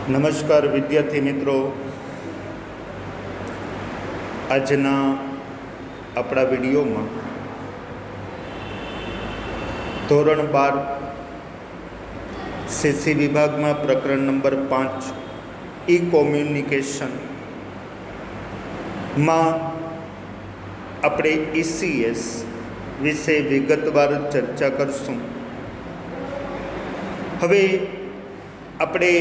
નમસ્કાર વિદ્યાર્થી મિત્રો, આજના આપણા વિડીયોમાં ધોરણ 12 સીસી વિભાગમાં પ્રકરણ નંબર 5 ઈ કોમ્યુનિકેશનમાં આપણે ઈસીએસ વિશે વિગતવાર ચર્ચા કરશું। હવે આપણે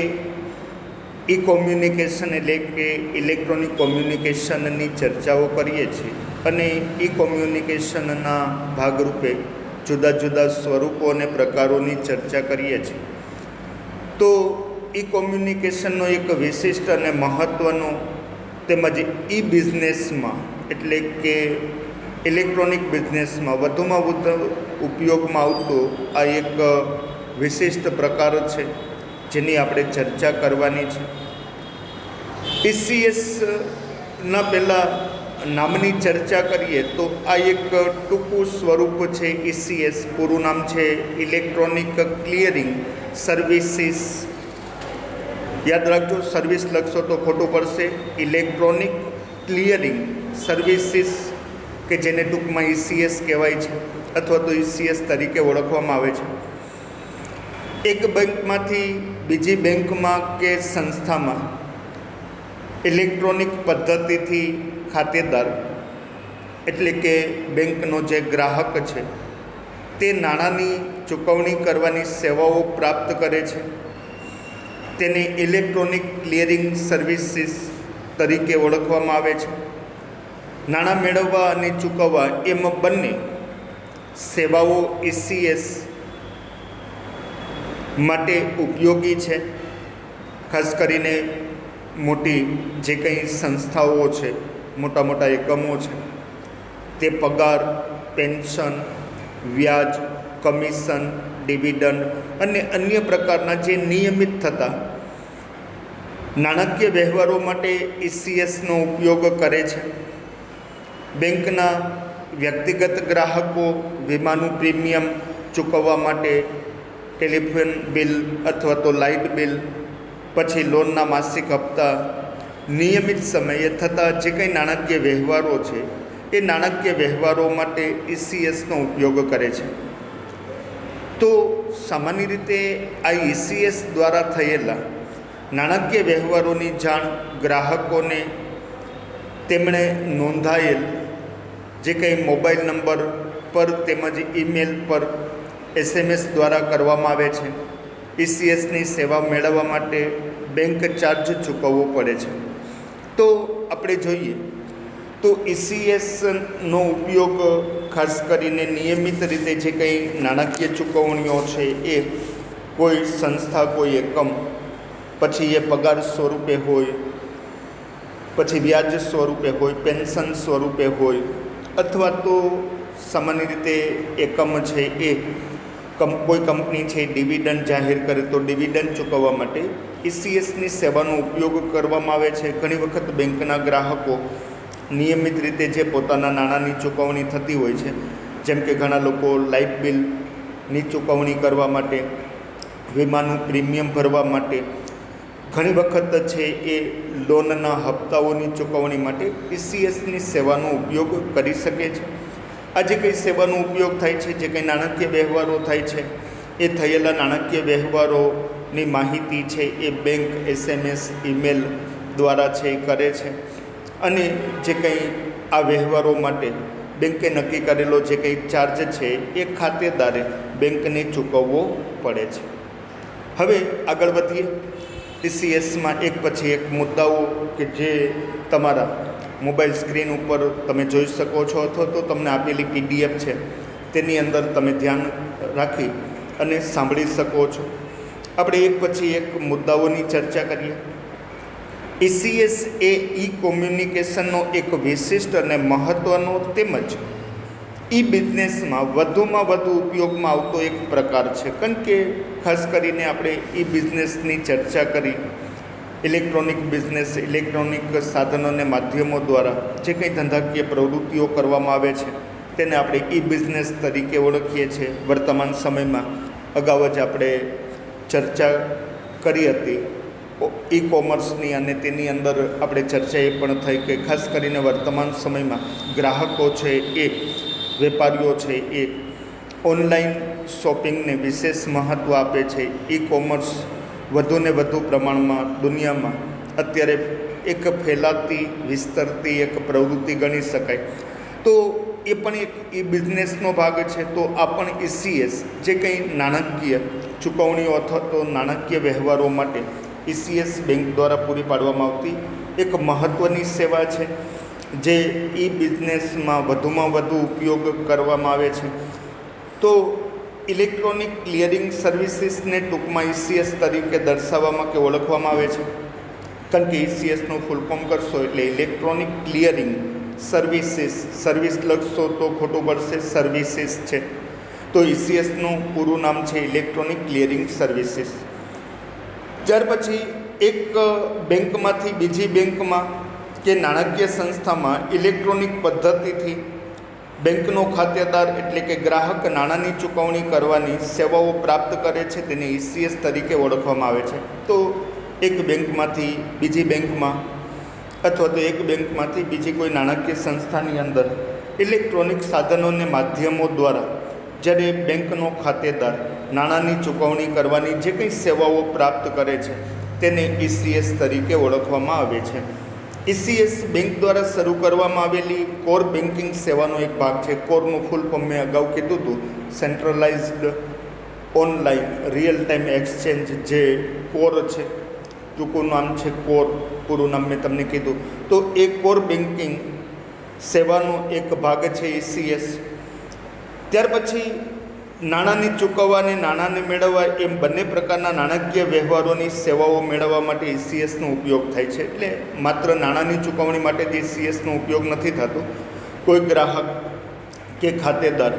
ઈ કોમ્યુનિકેશન એટલે કે ઇલેક્ટ્રોનિક કોમ્યુનિકેશનની ચર્ચાઓ કરીએ છીએ અને ઈ કોમ્યુનિકેશનના ભાગરૂપે જુદા જુદા સ્વરૂપો અને પ્રકારોની ચર્ચા કરીએ છીએ। તો ઈ કોમ્યુનિકેશનનો એક વિશિષ્ટ અને મહત્ત્વનો તેમજ ઈ બિઝનેસમાં એટલે કે ઇલેક્ટ્રોનિક બિઝનેસમાં વધુમાં વધુ ઉપયોગમાં આવતો આ એક વિશિષ્ટ પ્રકાર છે જેની આપણે ચર્ચા કરવાની છે। ઈસીએસના પહેલાં નામની ચર્ચા કરીએ તો આ એક ટૂંકું સ્વરૂપ છે। ઈસીએસ પૂરું નામ છે ઇલેક્ટ્રોનિક ક્લિયરિંગ સર્વિસીસ। યાદ રાખજો, સર્વિસ લખશો તો ખોટું પડશે। ઇલેક્ટ્રોનિક ક્લિયરિંગ સર્વિસીસ કે જેને ટૂંકમાં ઈસીએસ કહેવાય છે અથવા તો ઈસીએસ તરીકે ઓળખવામાં આવે છે। એક બેંકમાંથી બીજી બેંકમાં કે સંસ્થામાં ઇલેક્ટ્રોનિક પદ્ધતિથી ખાતેદાર એટલે કે બેંકનો જે ગ્રાહક છે તે નાણાંની ચૂકવણી કરવાની સેવાઓ પ્રાપ્ત કરે છે, તેને ઇલેક્ટ્રોનિક ક્લિયરિંગ સર્વિસીસ તરીકે ઓળખવામાં આવે છે। નાણાં મેળવવા અને ચૂકવવા એમ બંને સેવાઓ ઈસીએસ માટે ઉપયોગી છે। ખાસ કરીને મોટી જે કંઈ સંસ્થાઓ છે, મોટા મોટા એકમો છે, તે પગાર, પેન્શન, વ્યાજ, કમિશન, ડિવિડન્ડ અને અન્ય પ્રકારના જે નિયમિત થતા નાણાકીય વ્યવહારો માટે ઈસીએસનો ઉપયોગ કરે છે। બેંકના વ્યક્તિગત ગ્રાહકો વીમાનું પ્રીમિયમ ચૂકવવા માટે ટેલિફોન બિલ અથવા તો લાઇટ બિલ, પછી લોનના માસિક હપ્તા, નિયમિત સમયે થતા જે કંઈ નાણાકીય વ્યવહારો છે એ નાણાકીય વ્યવહારો માટે ઈસીએસનો ઉપયોગ કરે છે। તો સામાન્ય રીતે આ ઈસીએસ દ્વારા થયેલા નાણાકીય વ્યવહારોની જાણ ગ્રાહકોને તેમણે નોંધાયેલ જે કંઈ મોબાઈલ નંબર પર તેમજ ઈમેલ પર SMS દ્વારા કરવામાં આવે છે। ઈસીએસની સેવા મેળવવા માટે બેંક ચાર્જ ચૂકવવો પડે છે। તો આપણે જોઈએ તો ઈસીએસનો ઉપયોગ ખાસ કરીને નિયમિત રીતે જે કંઈ નાણાકીય ચૂકવણીઓ છે એ કોઈ સંસ્થા, કોઈ એકમ, પછી એ પગાર સ્વરૂપે હોય, પછી વ્યાજ સ્વરૂપે હોય, પેન્શન સ્વરૂપે હોય, અથવા તો સામાન્ય રીતે એકમ છે એ કોઈ કંપની છે ડિવિડન્ડ જાહેર કરે તો ડિવિડન્ડ ચૂકવવા માટે ઈસીએસની સેવાનો ઉપયોગ કરવામાં આવે છે। ઘણી વખત બેંકના ગ્રાહકો નિયમિત રીતે જે પોતાના નાણાંની ચૂકવણી થતી હોય છે, જેમ કે ઘણા લોકો લાઇટ બિલની ચૂકવણી કરવા માટે, વીમાનું પ્રીમિયમ ભરવા માટે, ઘણી વખત છે એ લોનના હપ્તાઓની ચૂકવણી માટે ઈસીએસની સેવાનો ઉપયોગ કરી શકે છે। આ જે કંઈ સેવાનો ઉપયોગ થાય છે, જે કંઈ નાણાકીય વ્યવહારો થાય છે, એ થયેલા નાણાકીય વ્યવહારોની માહિતી છે એ બેંક SMS, ઈમેલ દ્વારા છે એ કરે છે અને જે કંઈ આ વ્યવહારો માટે બેંકે નક્કી કરેલો જે કંઈ ચાર્જ છે એ ખાતેદારે બેંકને ચૂકવવો પડે છે। હવે આગળ વધીએ। ઈસીએસમાં એક પછી એક મુદ્દાઓ કે જે તમારા મોબાઈલ સ્ક્રીન ઉપર તમે જોઈ શકો છો અથવા તો તમને આપેલી PDF છે તેની અંદર તમે ધ્યાન રાખી અને સાંભળી શકો છો। આપણે એક પછી એક મુદ્દાઓની ચર્ચા કરીએ। ઈસીએસ એ ઈ કોમ્યુનિકેશનનો એક વિશિષ્ટ અને મહત્ત્વનો તેમજ ઈ બિઝનેસમાં વધુમાં વધુ ઉપયોગમાં આવતો એક પ્રકાર છે। કારણ કે ખાસ કરીને આપણે ઈ બિઝનેસની ચર્ચા કરી, ઇલેક્ટ્રોનિક બિઝનેસ, ઇલેક્ટ્રોનિક સાધનો અને માધ્યમો દ્વારા જે કંઈ ધંધાકીય પ્રવૃત્તિઓ કરવામાં આવે છે તેને આપણે ઈ બિઝનેસ તરીકે ઓળખીએ છીએ। વર્તમાન સમયમાં અગાઉ જ આપણે ચર્ચા કરી હતી ઈ કોમર્સની અને તેની અંદર આપણે ચર્ચા એ પણ થઈ કે ખાસ કરીને વર્તમાન સમયમાં ગ્રાહકો છે એ વેપારીઓ છે એ ઓનલાઈન શોપિંગને વિશેષ મહત્ત્વ આપે છે. ઈ કોમર્સ વધુને વધુ પ્રમાણમાં દુનિયામાં અત્યારે એક ફેલાતી વિસ્તરતી એક પ્રવૃત્તિ ગણી શકાય. તો એ પણ એક ઈ બિઝનેસનો ભાગ છે. તો આ પણ ECS જે કંઈ નાણાકીય ચૂકવણીઓ અથવા તો નાણાકીય વ્યવહારો માટે ECS બેંક દ્વારા પૂરી પાડવામાં આવતી એક મહત્ત્વની સેવા છે, જે ઈ બિઝનેસમાં વધુમાં વધુ ઉપયોગ કરવામાં આવે છે. તો ઇલેક્ટ્રોનિક ક્લિયરિંગ સર્વિસીસને ટૂંકમાં ECS તરીકે દર્શાવવામાં કે ઓળખવામાં આવે છે. કારણ કે ECSનું ફૂલ ફોર્મ કરશો એટલે ઇલેક્ટ્રોનિક ક્લિયરિંગ સર્વિસીસ, સર્વિસ લખશો તો ખોટું પડશે, સર્વિસીસ છે. તો ECSનું પૂરું નામ છે ઇલેક્ટ્રોનિક ક્લિયરિંગ સર્વિસીસ. ત્યાર પછી એક બેંકમાંથી બીજી બેંકમાં કે નાણાકીય સંસ્થામાં ઇલેક્ટ્રોનિક પદ્ધતિથી બેંકનો ખાતેદાર એટલે કે ગ્રાહક નાણાંની ચૂકવણી કરવાની સેવાઓ પ્રાપ્ત કરે છે, તેને ECS તરીકે ઓળખવામાં આવે છે. તો એક બેંકમાંથી બીજી બેંકમાં અથવા તો એક બેંકમાંથી બીજી કોઈ નાણાકીય સંસ્થાની અંદર ઇલેક્ટ્રોનિક સાધનોને માધ્યમો દ્વારા જ્યારે બેંકનો ખાતેદાર નાણાંની ચૂકવણી કરવાની જે કંઈ સેવાઓ પ્રાપ્ત કરે છે તેને ECS તરીકે ઓળખવામાં આવે છે. ECS બેંક દ્વારા શરૂ કરવામાં આવેલી કોર બેન્કિંગ સેવાનો એક ભાગ છે. કોરનું ફૂલ ફોર્મ મેં અગાઉ કીધું હતું, centralised online real time exchange, જે કોર છે, ટૂંકું નામ છે કોર, પૂરું નામ મેં તમને કીધું. તો એ કોર બેન્કિંગ સેવાનો એક ભાગ છે ECS. ત્યાર પછી નાણાંની ચૂકવવા અને નાણાંને મેળવવા એમ બંને પ્રકારના નાણાકીય વ્યવહારોની સેવાઓ મેળવવા માટે ECSનો ઉપયોગ થાય છે. એટલે માત્ર નાણાંની ચૂકવણી માટે જ ECSનો ઉપયોગ નથી થતો. કોઈ ગ્રાહક કે ખાતેદાર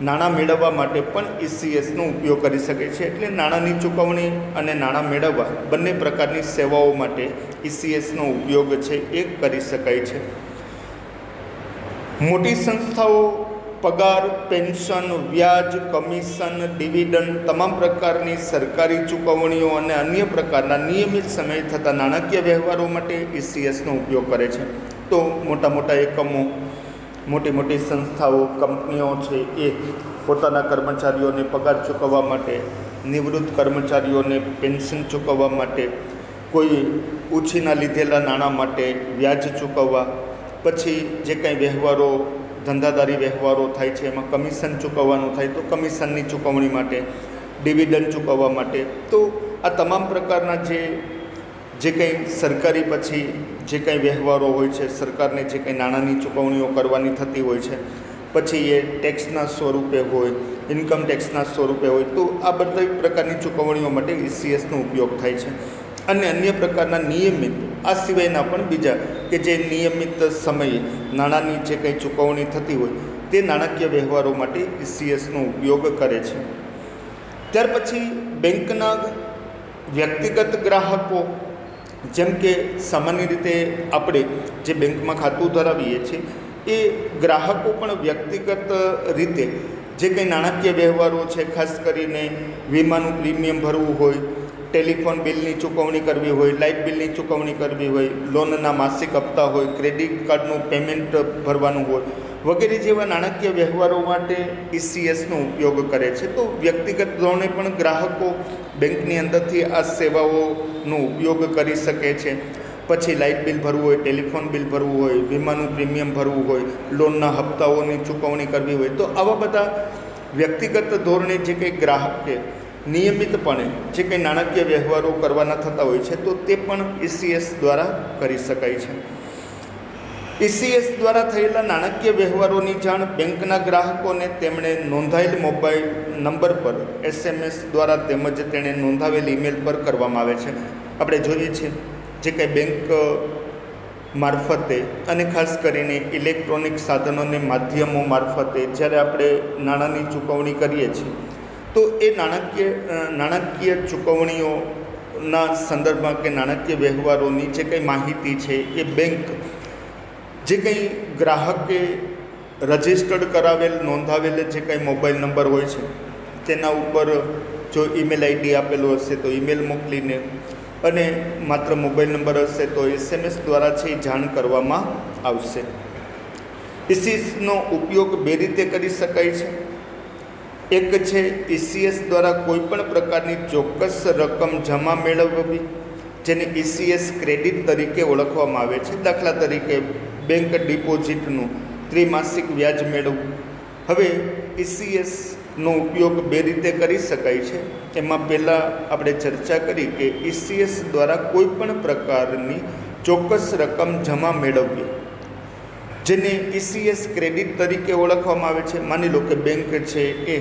નાણાં મેળવવા માટે પણ ECSનો ઉપયોગ કરી શકે છે. એટલે નાણાંની ચૂકવણી અને નાણાં મેળવવા બંને પ્રકારની સેવાઓ માટે ECSનો ઉપયોગ છે એ કરી શકાય છે. મોટી સંસ્થાઓ પગાર, પેન્શન, વ્યાજ, કમિશન, ડિવિડન્ડ, તમામ પ્રકારની સરકારી ચૂકવણીઓ અને અન્ય પ્રકારના નિયમિત સમયે થતા નાણાકીય વ્યવહારો માટે ECSનો ઉપયોગ કરે છે. તો મોટા મોટા એકમો, મોટી મોટી સંસ્થાઓ, કંપનીઓ છે એ પોતાના કર્મચારીઓને પગાર ચૂકવવા માટે, નિવૃત્ત કર્મચારીઓને પેન્શન ચૂકવવા માટે, કોઈ ઉછીના લીધેલા નાણાં માટે વ્યાજ ચૂકવવા, પછી જે કાંઈ વ્યવહારો ધંધાદારી વ્યવહારો થાય છે એમાં કમિશન ચૂકવવાનું થાય તો કમિશનની ચૂકવણી માટે, ડિવિડન્ડ ચૂકવવા માટે. તો આ તમામ પ્રકારના જે કંઈ સરકારી પછી જે કંઈ વ્યવહારો હોય છે, સરકારને જે કંઈ નાણાંની ચૂકવણીઓ કરવાની થતી હોય છે, પછી એ ટેક્સના સ્વરૂપે હોય, ઇન્કમ ટેક્સના સ્વરૂપે હોય, તો આ બધા પ્રકારની ચૂકવણીઓ માટે ECSનો ઉપયોગ થાય છે. અને અન્ય પ્રકારના નિયમિત, આ સિવાયના પણ બીજા કે જે નિયમિત સમયે નાણાંની જે કંઈ ચૂકવણી થતી હોય તે નાણાકીય વ્યવહારો માટે ECSનો ઉપયોગ કરે છે. ત્યાર પછી બેંકના વ્યક્તિગત ગ્રાહકો, જેમ કે સામાન્ય રીતે આપણે જે બેંકમાં ખાતું ધરાવીએ છીએ એ ગ્રાહકો પણ વ્યક્તિગત રીતે જે કંઈ નાણાકીય વ્યવહારો છે, ખાસ કરીને વીમાનું પ્રીમિયમ ભરવું હોય, ટેલિફોન બિલની ચૂકવણી કરવી હોય, લાઇટ બિલની ચૂકવણી કરવી હોય, લોનના માસિક હપ્તા હોય, ક્રેડિટ કાર્ડનું પેમેન્ટ ભરવાનું હોય વગેરે જેવા નાણાકીય વ્યવહારો માટે ECSનો ઉપયોગ કરે છે. તો વ્યક્તિગત ધોરણે પણ ગ્રાહકો બેંકની અંદરથી આ સેવાઓનો ઉપયોગ કરી શકે છે. પછી લાઇટ બિલ ભરવું હોય, ટેલિફોન બિલ ભરવું હોય, વીમાનું પ્રીમિયમ ભરવું હોય, લોનના હપ્તાઓની ચૂકવણી કરવી હોય, તો આવા બધા વ્યક્તિગત ધોરણે જે કંઈ ગ્રાહકે નિયમિતપણે જે કંઈ નાણાકીય વ્યવહારો કરવાના થતા હોય છે તો તે પણ ECS દ્વારા કરી શકાય છે. ECS દ્વારા થયેલા નાણાકીય વ્યવહારોની જાણ બેંકના ગ્રાહકોને તેમણે નોંધાયેલ મોબાઈલ નંબર પર SMS દ્વારા તેમજ તેણે નોંધાવેલ ઈમેલ પર કરવામાં આવે છે. આપણે જોઈએ છીએ જે કંઈ બેંક મારફતે અને ખાસ કરીને ઇલેક્ટ્રોનિક સાધનોને માધ્યમો મારફતે જ્યારે આપણે નાણાંની ચૂકવણી કરીએ છીએ તો એ નાણાકીય ચૂકવણીઓના સંદર્ભમાં કે નાણાકીય વ્યવહારોની જે કંઈ માહિતી છે એ બેંક જે કંઈ ગ્રાહકે રજિસ્ટર્ડ કરાવેલ, નોંધાવેલ જે કંઈ મોબાઈલ નંબર હોય છે તેના ઉપર જો ઈમેલ ID આપેલો હશે તો ઈમેલ મોકલીને, અને માત્ર મોબાઈલ નંબર હશે તો SMS દ્વારા છે એ જાણ કરવામાં આવશે. ECSનો ઉપયોગ બે રીતે કરી શકાય છે. એક છે ECS દ્વારા કોઈપણ પ્રકારની ચોક્કસ રકમ જમા મેળવવી, જેને ECS ક્રેડિટ તરીકે ઓળખવામાં આવે છે. દાખલા તરીકે બેંક ડિપોઝિટનું ત્રિમાસિક વ્યાજ મેળવવું. હવે ECSનો ઉપયોગ બે રીતે કરી શકાય છે. એમાં પહેલાં આપણે ચર્ચા કરી કે ECS દ્વારા કોઈપણ પ્રકારની ચોક્કસ રકમ જમા મેળવવી, જેને ECS ક્રેડિટ તરીકે ઓળખવામાં આવે છે. માની લો કે બેંક છે એ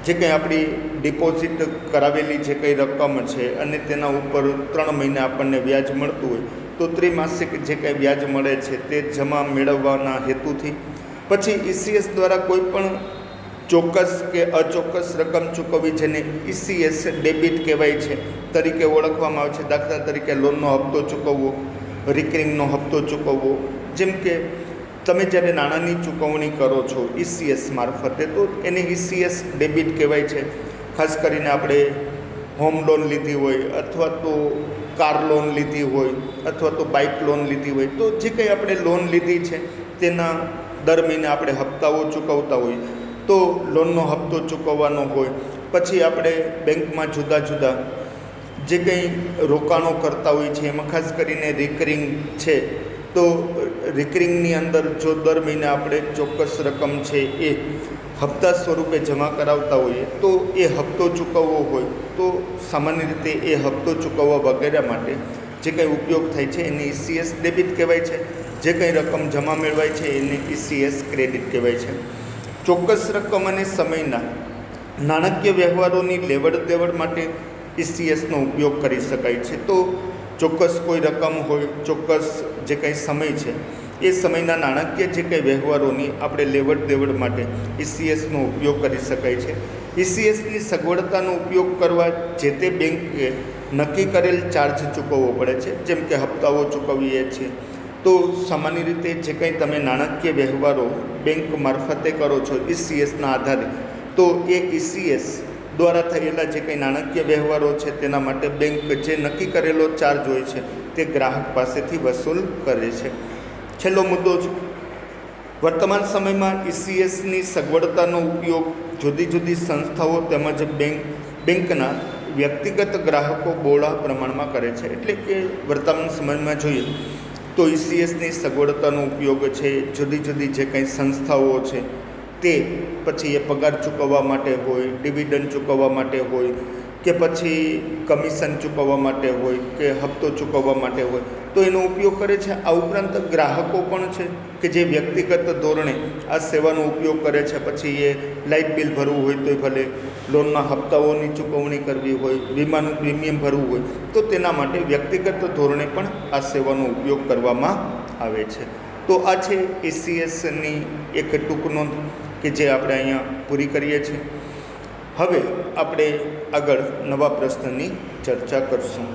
જે કંઈ આપણી ડિપોઝિટ કરાવેલી જે કંઈ રકમ છે અને તેના ઉપર 3 મહિને આપણને વ્યાજ મળતું હોય, તો ત્રિમાસિક જે કંઈ વ્યાજ મળે છે તે જમા મેળવવાના હેતુથી પછી ECS દ્વારા કોઈ પણ ચોક્કસ કે અચોક્કસ રકમ ચૂકવવી, જેને ECS ડેબિટ કહેવાય છે તરીકે ઓળખવામાં આવે છે. દાખલા તરીકે લોનનો હપ્તો ચૂકવવો, રિકરિંગનો હપ્તો ચૂકવવો. જેમ કે તમે જ્યારે નાણાંની ચૂકવણી કરો છો ECS મારફતે, તો એને ECS ડેબિટ કહેવાય છે. ખાસ કરીને આપણે હોમ લોન લીધી હોય અથવા તો કાર લોન લીધી હોય અથવા તો બાઇક લોન લીધી હોય, તો જે કંઈ આપણે લોન લીધી છે તેના દર મહિને આપણે હપ્તાઓ ચૂકવતા હોય, તો લોનનો હપ્તો ચૂકવવાનો હોય. પછી આપણે બેંકમાં જુદા જુદા જે કંઈ રોકાણો કરતા હોય છે, એમાં ખાસ કરીને રિકરિંગ છે, તો રિકરિંગની અંદર જો દર મહિને આપણે ચોક્કસ રકમ છે એ હપ્તા સ્વરૂપે જમા કરાવતા હોઈએ, તો એ હપ્તો ચૂકવવો હોય તો સામાન્ય રીતે એ હપ્તો ચૂકવવા વગેરે માટે જે કંઈ ઉપયોગ થાય છે એને ECS ડેબિટ કહેવાય છે. જે કંઈ રકમ જમા મેળવાય છે એને ECS ક્રેડિટ કહેવાય છે. ચોક્કસ રકમ અને સમયના નાણાકીય વ્યવહારોની લેવડ દેવડ માટે ECSનો ઉપયોગ કરી શકાય છે. તો ચોક્કસ કોઈ રકમ હોય, ચોક્કસ જે કંઈ સમય છે એ સમયના નાણાકીય જે કંઈ વ્યવહારોની આપણે લેવડ દેવડ માટે ECSનો ઉપયોગ કરી શકાય છે. ECSની સગવડતાનો ઉપયોગ કરવા જે તે બેંકે નક્કી કરેલ ચાર્જ ચૂકવવો પડે છે. જેમ કે હપ્તાઓ ચૂકવીએ છીએ, તો સામાન્ય રીતે જે કંઈ તમે નાણાકીય વ્યવહારો બેંક મારફતે કરો છો ECSના આધારે, તો એ ECS દ્વારા થયેલા જે કંઈ નાણાકીય વ્યવહારો છે તેના માટે બેંક જે નક્કી કરેલો ચાર્જ હોય છે તે ગ્રાહક પાસેથી વસૂલ કરે છે. છેલ્લો મુદ્દો છે, વર્તમાન સમયમાં ECSની સગવડતાનો ઉપયોગ જુદી જુદી સંસ્થાઓ તેમજ બેંકના વ્યક્તિગત ગ્રાહકો બહોળા પ્રમાણમાં કરે છે. એટલે કે વર્તમાન સમયમાં જોઈએ તો ECSની સગવડતાનો ઉપયોગ છે જુદી જુદી જે કંઈ સંસ્થાઓ છે તે, પછી એ પગાર ચૂકવવા માટે હોય, ડિવિડન્ડ ચૂકવવા માટે હોય, કે પછી કમિશન ચૂકવવા માટે હોય, કે હપ્તો ચૂકવવા માટે હોય, તો એનો ઉપયોગ કરે છે. આ ઉપરાંત ગ્રાહકો પણ છે કે જે વ્યક્તિગત ધોરણે આ સેવાનો ઉપયોગ કરે છે. પછી એ લાઇટ બિલ ભરવું હોય તો ભલે, લોનના હપ્તાઓની ચૂકવણી કરવી હોય, વીમાનું પ્રીમિયમ ભરવું હોય, તો તેના માટે વ્યક્તિગત ધોરણે પણ આ સેવાનો ઉપયોગ કરવામાં આવે છે. તો આ છે ECSની એક ટૂંક નોંધ કે જે આપણે અહીંયા પૂરી કરીએ છીએ. હવે આપણે આગળ નવા પ્રશ્નની ચર્ચા કરશું.